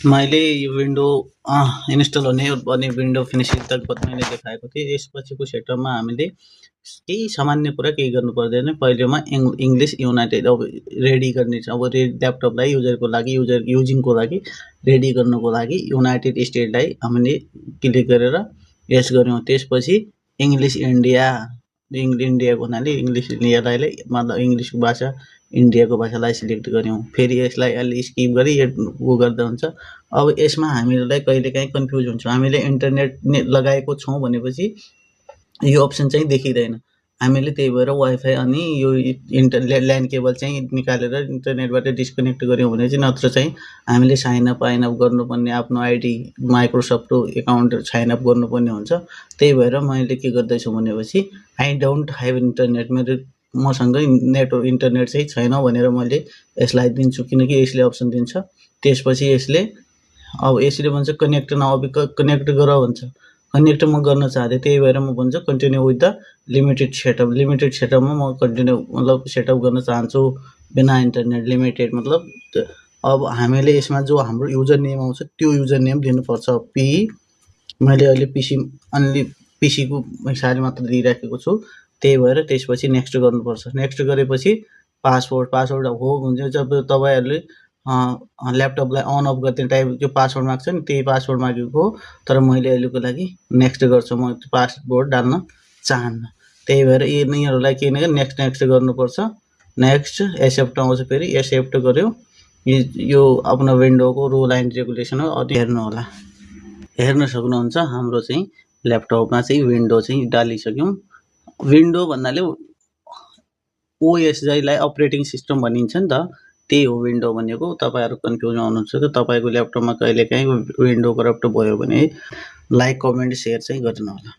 मैले यो window install हुने अनि विन्डो फिनिसिङ तक मैले देखाएको थिएँ। यसपछिको सेटअपमा हामीले केही सामान्य कुरा केही गर्नु पर्दैन। पहिलोमा इङ्ग्लिस युनाइटेड अब रेडी गर्ने छ। अब ल्यापटपलाई युजरको लागि युजिङको लागि रेडी गर्नुको लागि युनाइटेड स्टेटलाई हामीले क्लिक गरेर यस गऱ्यौँ। त्यसपछि इङ्ग्लिस इन्डिया इन्डियाको हुनाले इङ्ग्लिस इन्डियालाई मतलब इङ्ग्लिसको भाषा इन्डियाको भाषालाई सिलेक्ट गऱ्यौँ। फेरि यसलाई अलि स्किप गरी उ गर्दा हुन्छ। अब यसमा हामीलाई कहिलेकाहीँ कन्फ्युज हुन्छ। हामीले इन्टरनेट लगाएको छौँ भनेपछि यो अप्सन चाहिँ देखिँदैन। हामीले त्यही भएर वाइफाई अनि यो ल्यान्ड केबल चाहिँ निकालेर इन्टरनेटबाट डिस्कनेक्ट गऱ्यौँ भने चाहिँ नत्र चाहिँ हामीले साइन अप गर्नुपर्ने आफ्नो ID Microsoft account sign up गर्नुपर्ने हुन्छ। त्यही भएर मैले के गर्दैछु भनेपछि आई डोन्ट ह्याभ इन्टरनेट, मेरो मसँग इन्टरनेट चाहिँ छैन भनेर मैले यसलाई दिन्छु, किनकि यसले अप्सन दिन्छ। त्यसपछि यसले अब यसले भन्छ कनेक्ट नाउ, कनेक्ट गर भन्छ। कनेक्ट म गर्न चाहँदै, त्यही भएर म भन्छु continue with the limited setup. Limited सेटअपमा म कन्टिन्यू मतलब सेटअप गर्न चाहन्छु बिना इन्टरनेट लिमिटेड। मतलब अब हामीले यसमा जो हाम्रो युजर नेम आउँछ त्यो युजर नेम दिनुपर्छ। मैले अहिले अन्ली पिसीको हिसाबले मात्र दिइराखेको छु। त्यही भएर त्यसपछि नेक्स्ट गर्नुपर्छ। नेक्स्ट गरेपछि पासवर्ड हो हुन्छ। जब तपाईँहरूले ल्यापटपलाई अन अफ गर्ने टाइप त्यो पासवर्ड माग्छ नि, त्यही पासवर्ड मागेको हो। तर मैले अहिलेको लागि नेक्स्ट गर्छु, म त्यो पासवर्ड डाल्न चाहन्न। त्यही भएर यिनीहरूलाई के नेक्स्ट गर्नुपर्छ। नेक्स्ट एक्सेप्ट आउँछ, फेरि एक्सेप्ट गर्यो। यो आफ्नो विन्डोको रुल एन्ड रेगुलेसन हो, हेर्नु होला। हेर्न सक्नुहुन्छ हाम्रो चाहिँ ल्यापटपमा चाहिँ विन्डो चाहिँ डालिसक्यौँ। विन्डो भन्नाले ओएस जसलाई अपरेटिङ सिस्टम भनिन्छ नि त, त्यही हो विन्डो भनेको। तपाईँहरू कन्फ्युज हुनुहुन्छ त तपाईँको ल्यापटपमा कहिलेकाहीँ विन्डो करप्ट भयो भने लाइक कमेन्ट सेयर चाहिँ गर्नु होला।